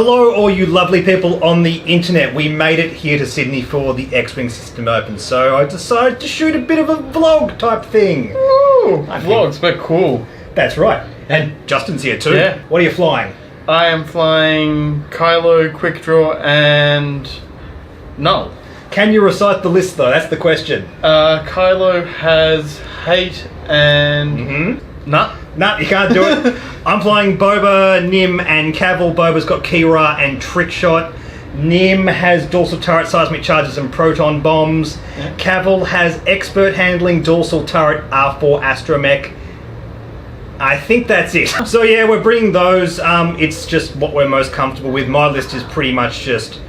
Hello all you lovely people on the internet. We made it here to Sydney for the X-Wing System Open, so I decided to shoot a bit of a vlog type thing. Ooh, vlogs, but cool. That's right. And Justin's here too. Yeah. What are you flying? I am flying Kylo, Quick Draw, and Null. Can you recite the list though? That's the question. Kylo has Hate and... Nah. Nah, you can't do it. I'm flying Boba, Nim, and Cavill. Boba's got Kira and Trick Shot. Nim has dorsal turret, seismic charges, and proton bombs. Yeah. Cavill has expert handling, dorsal turret, R4 astromech. I think that's it. So yeah, we're bringing those. It's just what we're most comfortable with. My list is pretty much just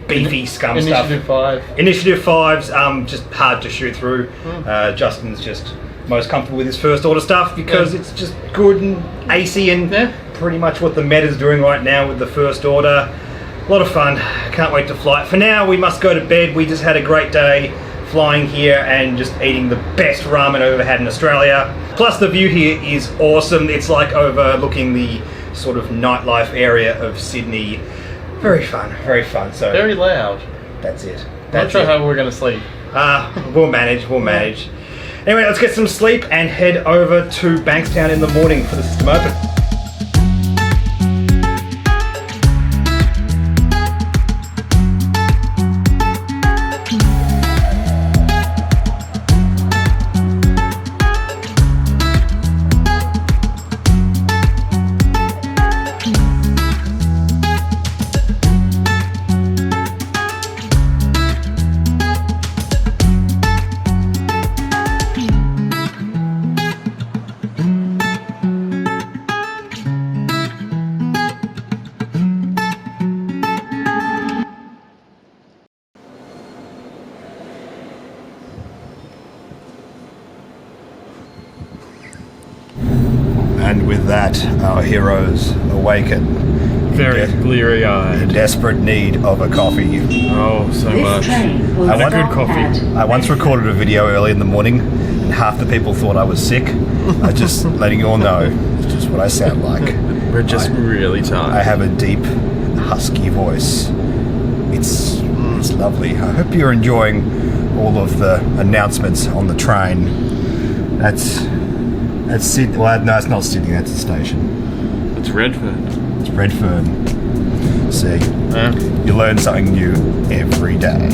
beefy scum stuff. Initiative 5. Initiative 5's just hard to shoot through. Justin's just most comfortable with his first order stuff because it's just good and AC and pretty much what the meta's doing right now with the first order. A lot of fun. Can't wait to fly. For now, we must go to bed. We just had a great day flying here and just eating the best ramen I've ever had in Australia. Plus the view here is awesome. It's like overlooking the sort of nightlife area of Sydney. Very fun, very fun. So very loud. That's it. Not sure how we're going to sleep. We'll manage. Anyway, let's get some sleep and head over to Bankstown in the morning for the System Open. And with that, our heroes awaken. Very bleary-eyed. In desperate need of a coffee. Oh, so much. And a good coffee. I once recorded a video early in the morning, and half the people thought I was sick. I'm just letting you all know, it's just what I sound like. We're just really tired. I have a deep, husky voice. It's lovely. I hope you're enjoying all of the announcements on the train. That's Sydney. Well, no, it's not Sydney. That's the station. It's Redfern. It's Redfern. See, you learn something new every day.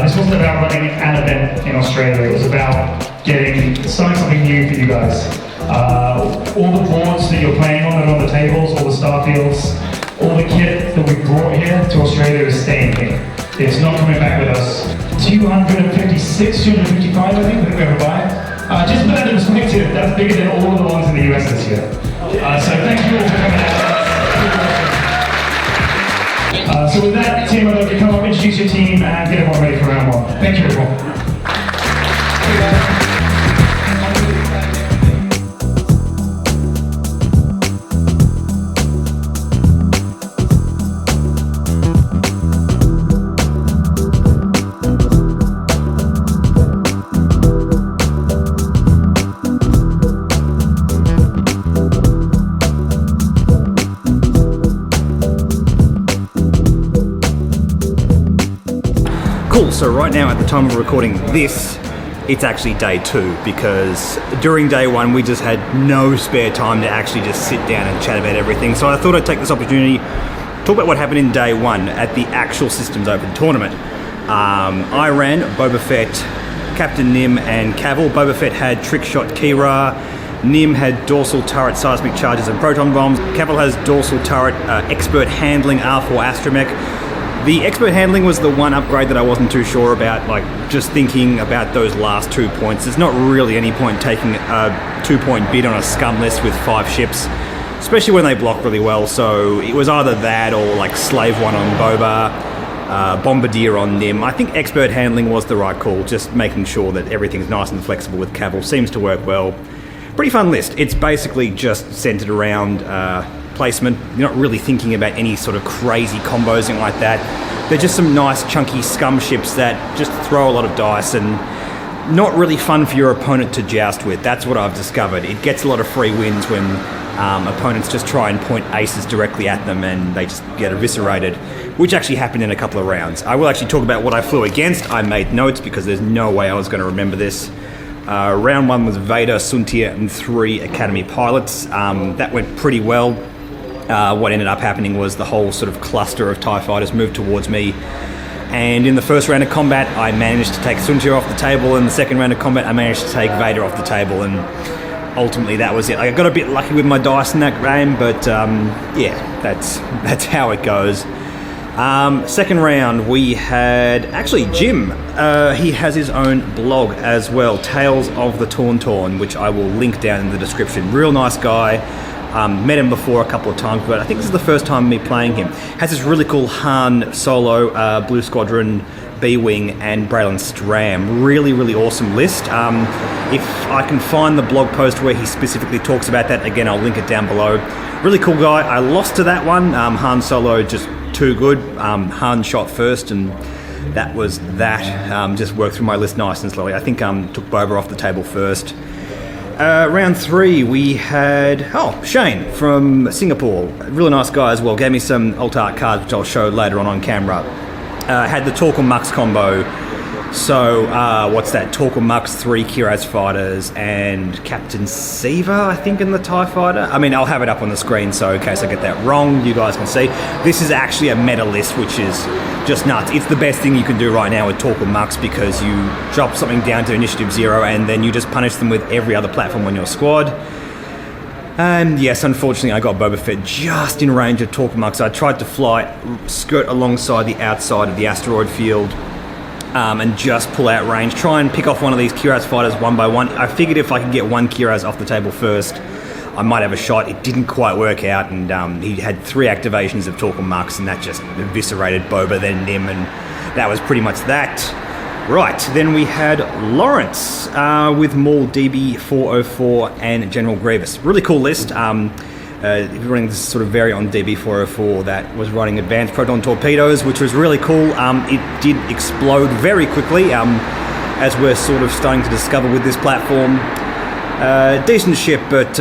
This wasn't about running an event in Australia, it was about starting something new for you guys. All the boards that you're playing on are on the tables, all the starfields, all the kit that we brought here to Australia is staying here. It's not coming back with us. 256, 255 I think that we ever buy. Just put that in perspective, that's bigger than all of the ones in the US this year. So thank you all for coming out. So with that, team, I'd like to come up, introduce your team, and get everyone ready for round one. Thank you, everyone. Cool, so right now at the time of recording this, it's actually day 2 because during day 1 we just had no spare time to actually just sit down and chat about everything. So I thought I'd take this opportunity to talk about what happened in day 1 at the actual Systems Open tournament. I ran Boba Fett, Captain Nim and Cavill. Boba Fett had Trick Shot Kira, Nim had dorsal turret, seismic charges and proton bombs. Cavill has dorsal turret, expert handling, R4 astromech. The expert handling was the one upgrade that I wasn't too sure about, like just thinking about those last 2 points. There's not really any point taking a 2-point bid on a scum list with 5 ships, especially when they block really well. So it was either that or like Slave 1 on Boba, Bombardier on Nim. I think expert handling was the right call, just making sure that everything's nice and flexible with Cavill. Seems to work well. Pretty fun list. It's basically just centered around placement. You're not really thinking about any sort of crazy combos and like that. They're just some nice chunky scum ships that just throw a lot of dice and not really fun for your opponent to joust with. That's what I've discovered. It gets a lot of free wins when opponents just try and point aces directly at them and they just get eviscerated, which actually happened in a couple of rounds. I will actually talk about what I flew against. I made notes because there's no way I was going to remember this. Round 1 was Vader, Suntia and 3 Academy pilots. That went pretty well. What ended up happening was the whole sort of cluster of TIE fighters moved towards me, and in the first round of combat I managed to take Suntia off the table, and the second round of combat I managed to take Vader off the table, and ultimately that was it. I got a bit lucky with my dice in that game, but yeah, that's how it goes. Second round we had actually Jim. He has his own blog as well, Tales of the Taun Taun, which I will link down in the description. Real nice guy. Met him before a couple of times, but I think this is the first time me playing him. Has this really cool Han Solo, Blue Squadron, B-Wing and Braylon Stram. Really, really awesome list. If I can find the blog post where he specifically talks about that, again, I'll link it down below. Really cool guy. I lost to that one. Han Solo just too good. Han shot first and that was that. Just worked through my list nice and slowly. I think took Boba off the table first. Round 3 we had Shane from Singapore, a really nice guy as well, gave me some alt art cards which I'll show later on camera. Had the Torque Mux combo, so what's that, Torque Mux, 3 Kiraz fighters and Captain Seeva I think in the TIE fighter. I mean, I'll have it up on the screen so in case I get that wrong you guys can see. This is actually a meta list which is just nuts. It's the best thing you can do right now with Torque Mux because you drop something down to Initiative 0 and then you just punish them with every other platform on your squad. And yes, unfortunately I got Boba Fett just in range of Torque Mux. I tried to fly, skirt alongside the outside of the asteroid field and just pull out range, try and pick off one of these Kiraz fighters one by one. I figured if I could get one Kiraz off the table first, I might have a shot. It didn't quite work out, and he had 3 activations of Torque Mux, and that just eviscerated Boba, then Nim, and that was pretty much that. Right, then we had Lawrence with Maul, DB404, and General Grievous. Really cool list. If you're running this sort of variant on DB404 that was running advanced proton torpedoes, which was really cool. It did explode very quickly, as we're sort of starting to discover with this platform. Decent ship, but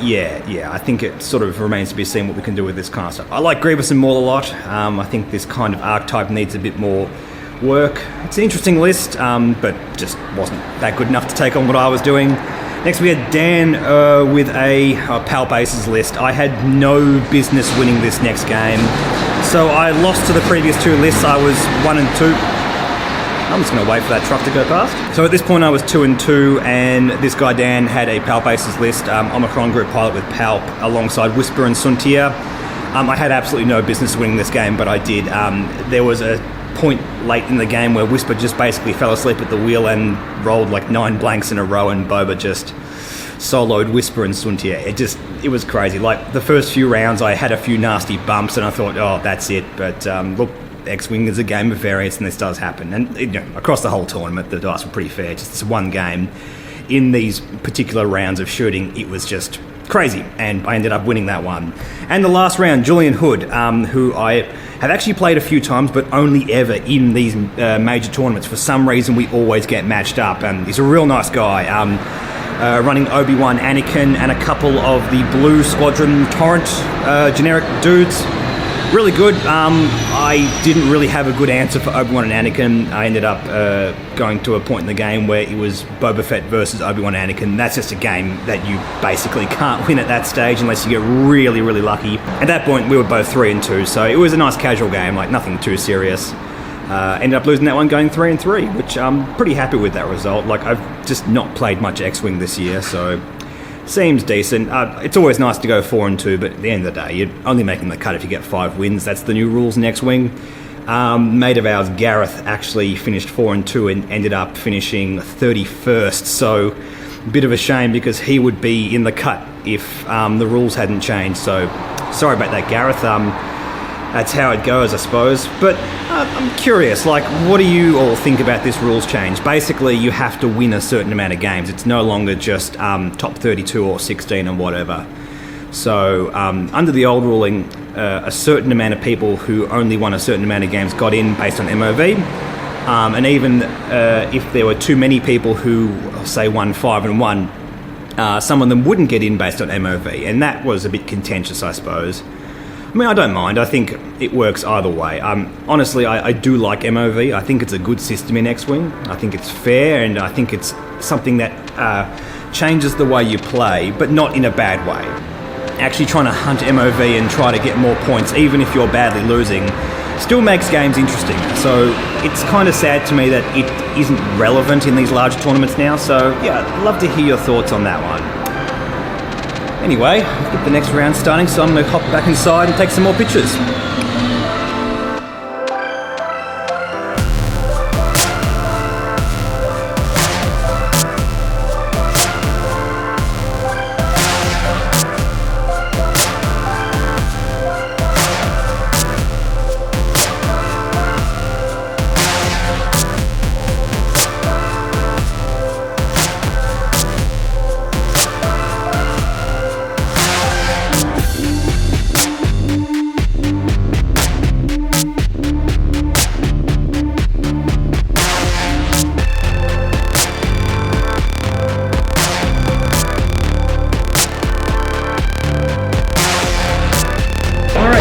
yeah, I think it sort of remains to be seen what we can do with this kind of stuff. I like Grievous and Maul a lot. I think this kind of archetype needs a bit more work. It's an interesting list, but just wasn't that good enough to take on what I was doing. Next we had Dan with a Palp Aces list. I had no business winning this next game, so I lost to the previous 2 lists. I was 1 and 2. I'm just going to wait for that truck to go past. So at this point I was 2 and 2, and this guy Dan had a Palp Aces list, Omicron Group Pilot with Palp alongside Whisper and Suntia. I had absolutely no business winning this game, but I did. There was a point late in the game where Whisper just basically fell asleep at the wheel and rolled like 9 blanks in a row, and Boba just soloed Whisper and Suntia. It was crazy. Like the first few rounds I had a few nasty bumps and I thought, oh, that's it. But look, X-Wing is a game of variance and this does happen. And across the whole tournament the dice were pretty fair. Just this one game in these particular rounds of shooting, it was just crazy, and I ended up winning that one. And the last round, Julian Hood, who I have actually played a few times, but only ever in these major tournaments. For some reason, we always get matched up, and he's a real nice guy. Running Obi-Wan, Anakin, and a couple of the Blue Squadron Torrent generic dudes. Really good. I didn't really have a good answer for Obi-Wan and Anakin. I ended up going to a point in the game where it was Boba Fett versus Obi-Wan and Anakin. That's just a game that you basically can't win at that stage unless you get really, really lucky. At that point, we were both 3 and 2, so it was a nice casual game, like nothing too serious. Ended up losing that one going 3 and 3, which I'm pretty happy with that result. Like, I've just not played much X-Wing this year, so seems decent. It's always nice to go 4 and 2, but at the end of the day, you're only making the cut if you get 5 wins. That's the new rules in X-Wing. Mate of ours, Gareth, actually finished 4-2 and ended up finishing 31st. So, a bit of a shame because he would be in the cut if the rules hadn't changed. So, sorry about that, Gareth. That's how it goes, I suppose. But I'm curious, like, what do you all think about this rules change? Basically, you have to win a certain amount of games. It's no longer just top 32 or 16 and whatever. So, under the old ruling, a certain amount of people who only won a certain amount of games got in based on MOV. And even if there were too many people who, say, won 5-1, some of them wouldn't get in based on MOV. And that was a bit contentious, I suppose. I mean, I don't mind. I think it works either way. Honestly, I do like MOV. I think it's a good system in X-Wing. I think it's fair, and I think it's something that changes the way you play, but not in a bad way. Actually trying to hunt MOV and try to get more points, even if you're badly losing, still makes games interesting. So it's kind of sad to me that it isn't relevant in these larger tournaments now. So yeah, I'd love to hear your thoughts on that one. Anyway, I've got the next round starting, so I'm going to hop back inside and take some more pictures.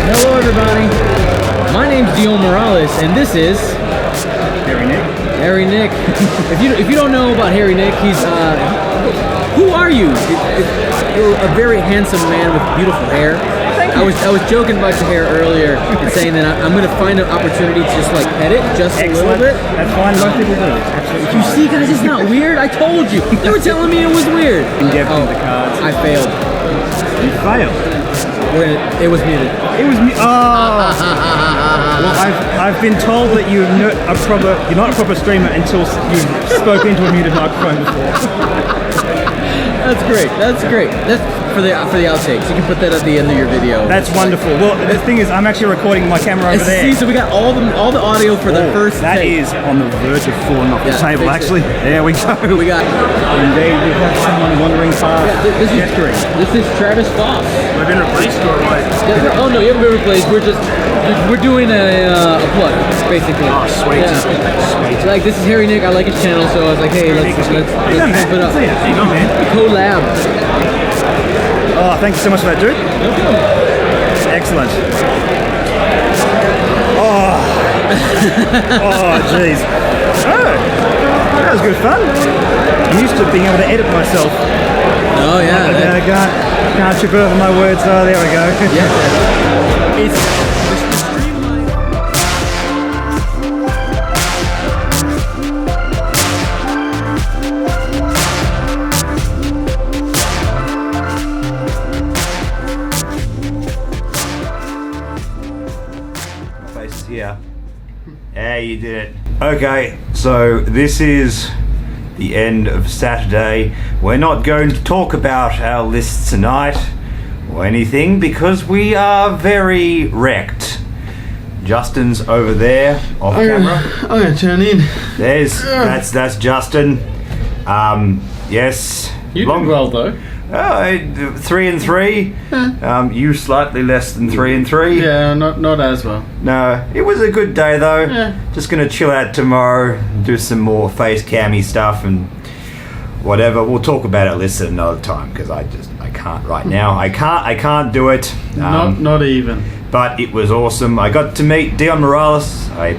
Hello everybody, my name's and this is Harry Nick. Harry Nick. if you don't know about Harry Nick, he's who are you? You're a very handsome man with beautiful hair. I was joking about your hair earlier and saying that I'm gonna find an opportunity to just like pet it just a little bit. That's fine. Most people do. Absolutely. You see, guys, it's not weird. I told you. They were telling me it was weird. Oh, the cards. I failed. You failed. It was muted. It was muted. Oh. Well, I've been told that you're not a proper streamer until you've spoken into a muted microphone before. That's great. That's great. That's for the outtakes. You can put that at the end of your video. That's wonderful. Well, the thing is, I'm actually recording my camera over there. See, so we got all the audio for the first That take. is on the verge of falling off the table, actually. There we go. We got. Indeed, we have someone wandering past. This is Travis Foss. We've been replaced or what? Oh no, you haven't been replaced. We're doing a plug, basically. Oh, sweet. Yeah. Sweet. Like, this is Harry Nick. I like his channel, so I was like, hey, let's pump it up. You know, man. Collab. Oh, thank you so much for that, dude. No problem. Excellent. Oh, jeez. Oh, that was good fun. I'm used to being able to edit myself. Oh yeah. I can't trip over my words. Oh, there we go. Yeah. It's here. Yeah, you did it. Okay, so this is the end of Saturday. We're not going to talk about our lists tonight or anything because we are very wrecked. Justin's over there off camera. I'm gonna turn in. That's Justin. Yes. You did well though. 3 and 3. You slightly less than 3 and 3. Yeah, not as well. No, it was a good day though. Yeah. Just gonna chill out tomorrow, do some more face cammy stuff and whatever. We'll talk about it list at another time because I can't right now. I can't do it. Not even. But it was awesome. I got to meet Dion Morales. I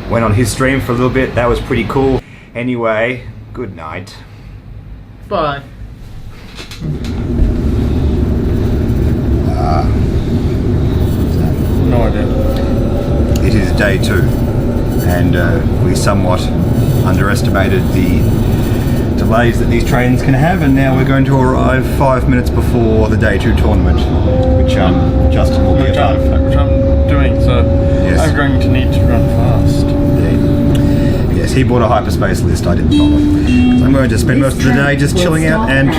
went on his stream for a little bit. That was pretty cool. Anyway, good night. Bye. No idea. It is day 2 and we somewhat underestimated the delays that these trains can have, and now we're going to arrive 5 minutes before the day 2 tournament, which Justin will be a part of. Which I'm doing, so yes. I'm going to need to run fast. Yes, he bought a hyperspace list. I didn't bother. I'm going to spend most of the day just chilling out and...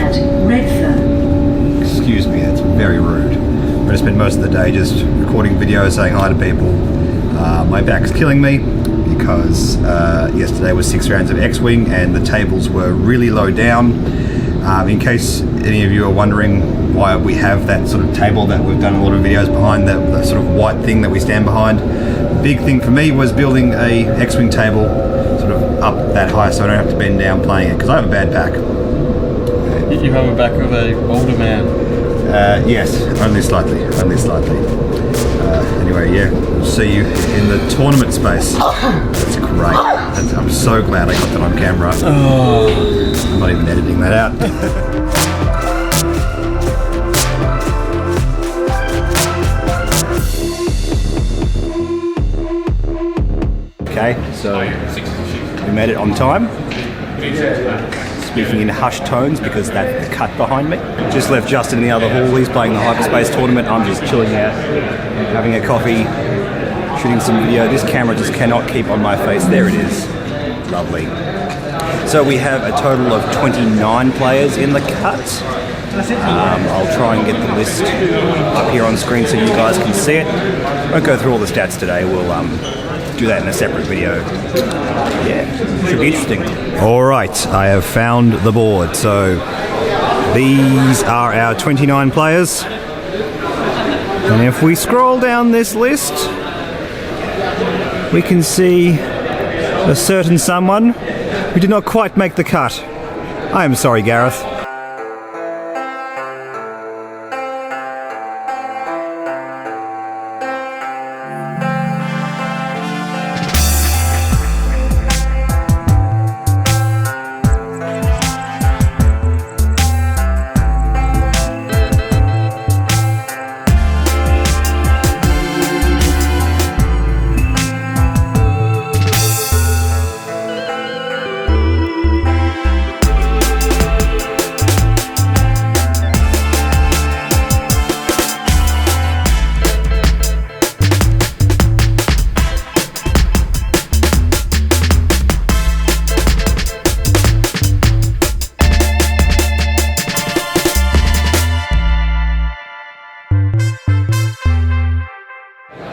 Excuse me, that's very rude. I'm going to spend most of the day just recording videos, saying hi to people. My back's killing me because yesterday was 6 rounds of X-Wing and the tables were really low down. In case any of you are wondering why we have that sort of table that we've done a lot of videos behind, that sort of white thing that we stand behind. The big thing for me was building a X-Wing table sort of up that high so I don't have to bend down playing it because I have a bad back. You have a back of a older man. Yes, only slightly. Anyway, yeah, we'll see you in the tournament space. That's great. I'm so glad I got that on camera. I'm not even editing that out. Okay, so we made it on time. Speaking in hushed tones because that's the cut behind me. Just left Justin in the other hall. He's playing the hyperspace tournament. I'm just chilling out, having a coffee, shooting some video. This camera just cannot keep on my face. There it is. Lovely. So we have a total of 29 players in the cut. I'll try and get the list up here on screen so you guys can see it. Won't go through all the stats today. We'll do that in a separate video. Yeah, should be interesting. All right, I have found the board. So these are our 29 players. And if we scroll down this list, we can see a certain someone who did not quite make the cut. I am sorry, Gareth.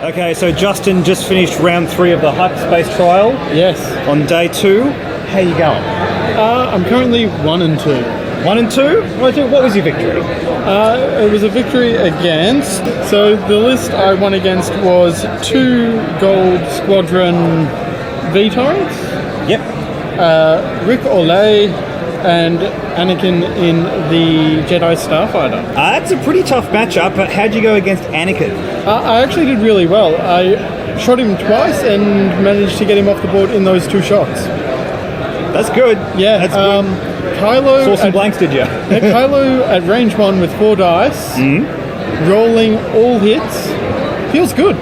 Okay, so Justin just finished round 3 of the hyperspace trial. Yes. On day 2. How you going? I'm currently 1 and 2. 1 and 2? What was your victory? It was a victory against. So the list I won against was 2 gold squadron VTOLs. Yep. Rick Olay and Anakin in the Jedi Starfighter. That's a pretty tough matchup, but how'd you go against Anakin? I actually did really well. I shot him twice and managed to get him off the board in those 2 shots. That's good. Yeah, that's good. Kylo... Saw some blanks, did you? Kylo at range 1 with 4 dice, rolling all hits. Feels good.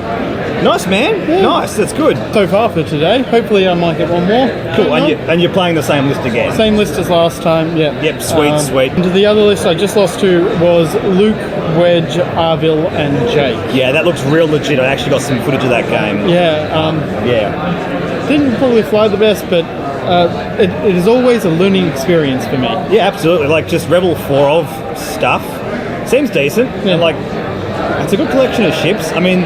Nice, man. Yeah. Nice, that's good. So far for today. Hopefully I might get one more. Cool, and you're playing the same list again? Same list as last time, yeah. Yep, sweet. And the other list I just lost to was Luke, Wedge, Arville, and Jake. Yeah, that looks real legit. I actually got some footage of that game. Yeah. Didn't probably fly the best, but it is always a learning experience for me. Yeah, absolutely. Like, just Rebel 4 of stuff. Seems decent. Yeah. And, like, it's a good collection of ships. I mean...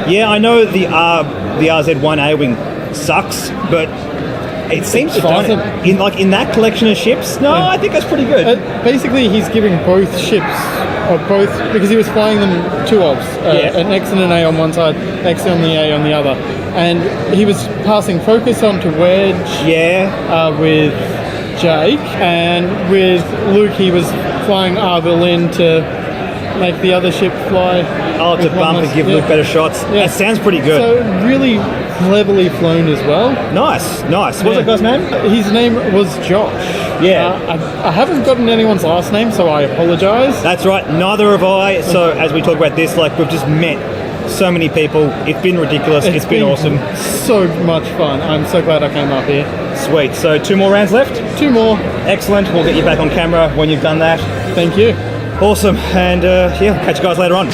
Yeah, I know the RZ-1 A-Wing sucks, but it seems fine. In that collection of ships, no, yeah. I think that's pretty good. Basically, he's giving both ships, or both, because he was flying them 2 obs, an X and an A on one side, X on the A on the other, and he was passing focus onto Wedge. Yeah. With Jake, and with Luke, he was flying Arville in to make the other ship fly. Oh, to bump and give Luke better shots. Yeah. That sounds pretty good. So really cleverly flown as well. Nice. What's that guy's name? His name was Josh. Yeah. I haven't gotten anyone's last name, so I apologise. That's right. Neither have I. So as we talk about this, like, we've just met so many people. It's been ridiculous. It's been awesome. So much fun. I'm so glad I came up here. Sweet. So 2 more rounds left? 2 more. Excellent. We'll get you back on camera when you've done that. Thank you. Awesome. And catch you guys later on.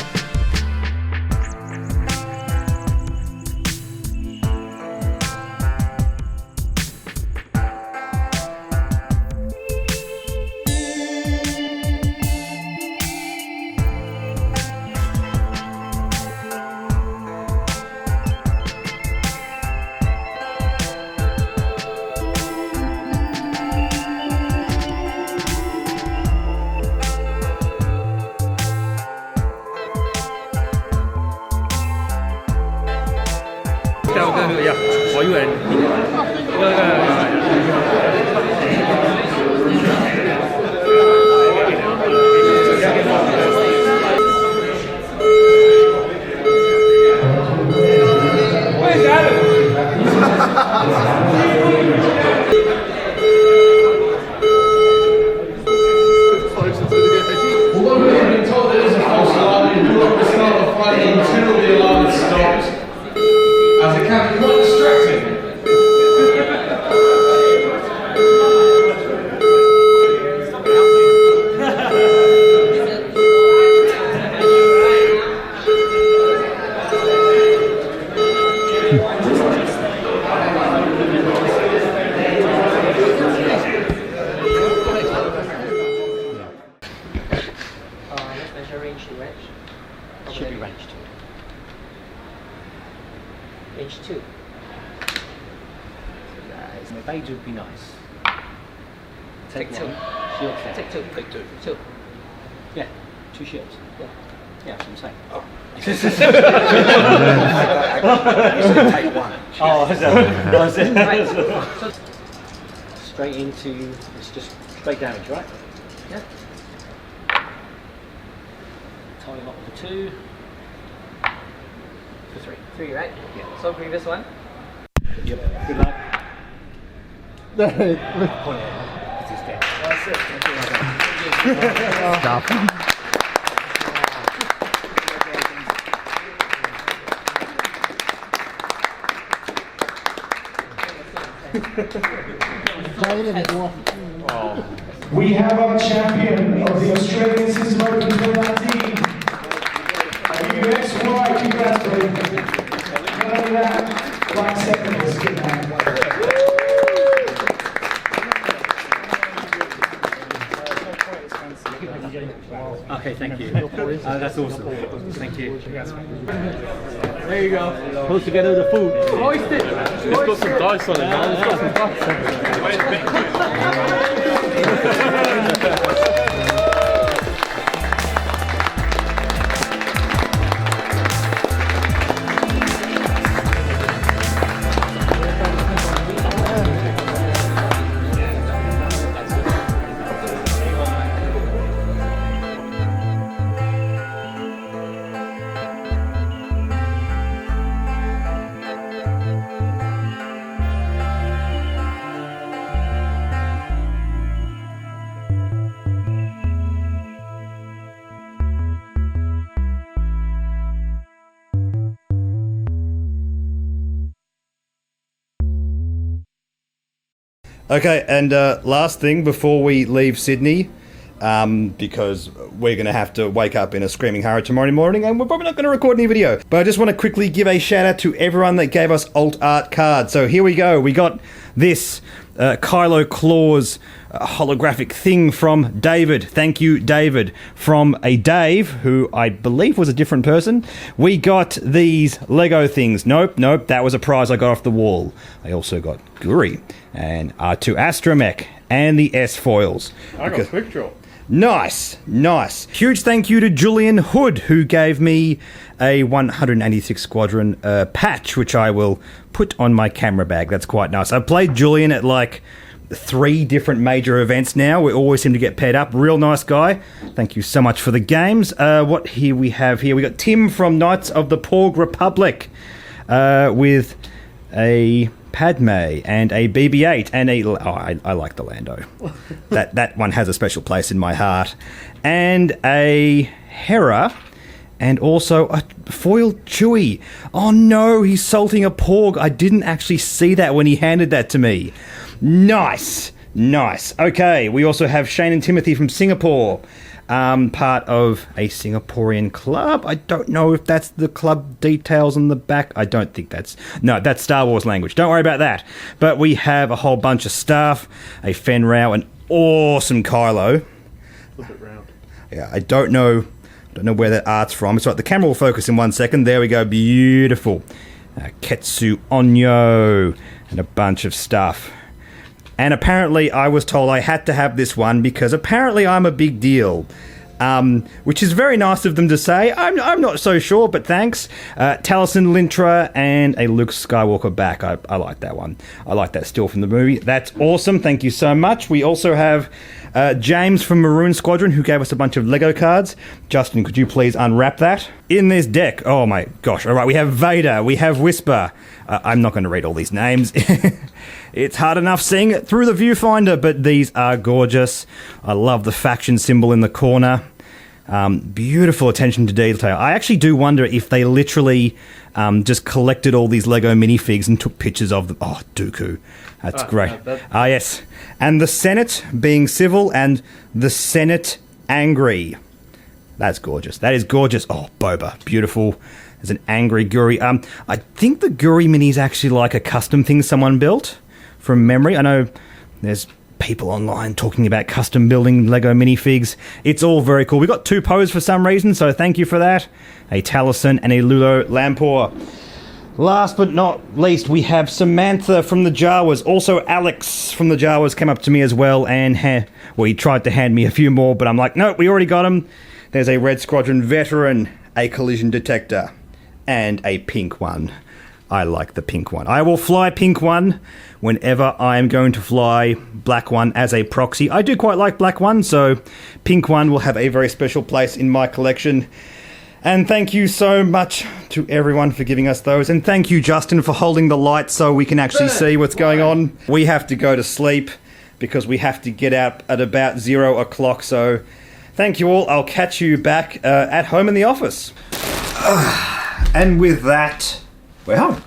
page would be nice. Take two. Shield check. Take two. Take two. Two. Yeah, 2 shields. Yeah. Yeah, that's what I'm saying. Oh. Take one. Oh, is that? Right. So, Straight into, it's just straight damage, right? yeah. Tie him up for 2. For 3. 3, right? Yeah. So previous one. Yep. Good luck. No, Point it out. It's his dead. That's it. Stuff. We have our champion of the Australian System Open 2019. I give you extra right, congratulations. Not only that, black second was good man. Okay, thank you. That's awesome. Thank you. There you go. Put together the food. Hoist it. It's got some dice on it, man. It's got some dice on Okay, and last thing before we leave Sydney, because we're going to have to wake up in a screaming hurry tomorrow morning, and we're probably not going to record any video. But I just want to quickly give a shout out to everyone that gave us alt art cards. So here we go. We got this Kylo Claus holographic thing from David. Thank you, David. From a Dave, who I believe was a different person. We got these Lego things. Nope, that was a prize I got off the wall. I also got Guri and R2 Astromech and the S-foils. I got quick draw. Nice. Huge thank you to Julian Hood, who gave me a 186 Squadron patch, which I will put on my camera bag. That's quite nice. I've played Julian at like 3 different major events now. We always seem to get paired up. Real nice guy. Thank you so much for the games. What here we have here? We got Tim from Knights of the Porg Republic with a Padme and a BB-8 and a... Oh, I like the Lando. that one has a special place in my heart. And a Hera and also a foil Chewie. Oh no, he's salting a Porg. I didn't actually see that when he handed that to me. Nice. Okay, we also have Shane and Timothy from Singapore. Part of a Singaporean club. I don't know if that's the club details on the back. I don't think that's... No, that's Star Wars language. Don't worry about that. But we have a whole bunch of staff, a Fen Rao, an awesome Kylo. A little bit round. Yeah, I don't know where that art's from. It's right, the camera will focus in 1 second. There we go, beautiful. Ketsu Onyo, and a bunch of stuff. And apparently I was told I had to have this one because apparently I'm a big deal. Which is very nice of them to say. I'm not so sure, but thanks. Taliesin Lintra and a Luke Skywalker back. I like that one. I like that still from the movie. That's awesome. Thank you so much. We also have James from Maroon Squadron, who gave us a bunch of Lego cards. Justin, could you please unwrap that? In this deck, oh my gosh. All right, we have Vader. We have Whisper. I'm not going to read all these names. It's hard enough seeing it through the viewfinder, but these are gorgeous. I love the faction symbol in the corner. Beautiful attention to detail. I actually do wonder if they literally just collected all these Lego minifigs and took pictures of them. Oh, Dooku. That's great. Yes. And the Senate being civil and the Senate angry. That's gorgeous. That is gorgeous. Oh, Boba. Beautiful. There's an angry Guri. I think the Guri mini is actually like a custom thing someone built from memory. I know there's people online talking about custom building Lego minifigs. It's all very cool. We got 2 Poes for some reason, so thank you for that. A Taliesin and a Lulo Lampor. last but not least, we have Samantha from the Jawas. Also, Alex from the Jawas came up to me as well, and he tried to hand me a few more, but I'm like, no, we already got them. There's a Red Squadron veteran, a collision detector, and a pink one. I like the pink one. I will fly pink one whenever I am going to fly black one as a proxy. I do quite like black one, so pink one will have a very special place in my collection. And thank you so much to everyone for giving us those. And thank you, Justin, for holding the light so we can actually see what's going on. We have to go to sleep because we have to get out at about 0 o'clock. So thank you all. I'll catch you back at home in the office. And with that, we're home.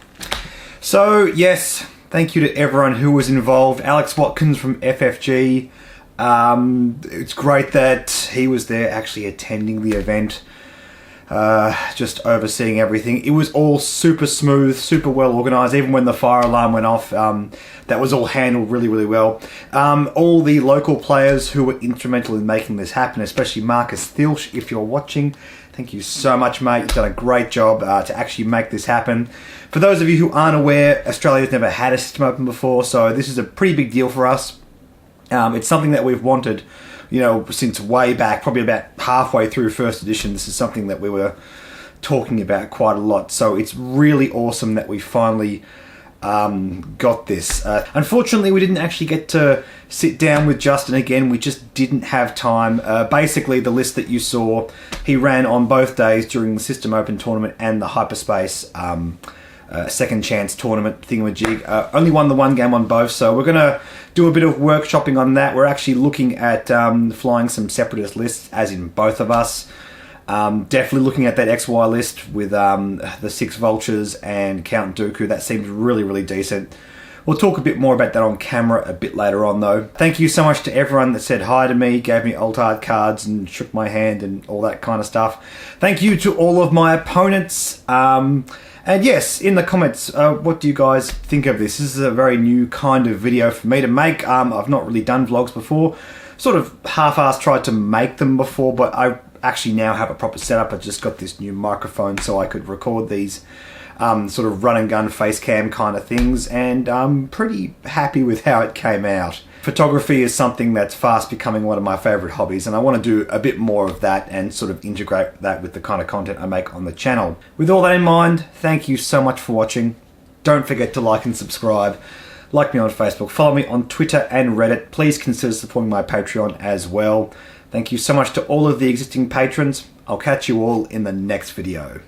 So, yes, thank you to everyone who was involved. Alex Watkins from FFG. It's great that he was there actually attending the event. Just overseeing everything. It was all super smooth, super well organised. Even when the fire alarm went off, that was all handled really, really well. All the local players who were instrumental in making this happen, especially Marcus Thilch, if you're watching, thank you so much, mate. You've done a great job to actually make this happen. For those of you who aren't aware, Australia's never had a system open before, so this is a pretty big deal for us. It's something that we've wanted, you know, since way back, probably about halfway through first edition. This is something that we were talking about quite a lot. So it's really awesome that we finally got this. Unfortunately, we didn't actually get to sit down with Justin again. We just didn't have time. Basically, the list that you saw, he ran on both days during the System Open tournament and the Hyperspace second chance tournament thingamajig. Only won the one game on both, so we're going to do a bit of workshopping on that. We're actually looking at flying some separatist lists, as in both of us. Definitely looking at that XY list with the 6 Vultures and Count Dooku. That seems really, really decent. We'll talk a bit more about that on camera a bit later on, though. Thank you so much to everyone that said hi to me, gave me alt art cards and shook my hand and all that kind of stuff. Thank you to all of my opponents. And yes, in the comments, what do you guys think of this? This is a very new kind of video for me to make. I've not really done vlogs before. Sort of half-assed tried to make them before, but I actually now have a proper setup. I just got this new microphone so I could record these sort of run and gun face cam kind of things, and I'm pretty happy with how it came out. Photography is something that's fast becoming one of my favourite hobbies, and I want to do a bit more of that and sort of integrate that with the kind of content I make on the channel. With all that in mind, thank you so much for watching. Don't forget to like and subscribe. Like me on Facebook, follow me on Twitter and Reddit. Please consider supporting my Patreon as well. Thank you so much to all of the existing patrons. I'll catch you all in the next video.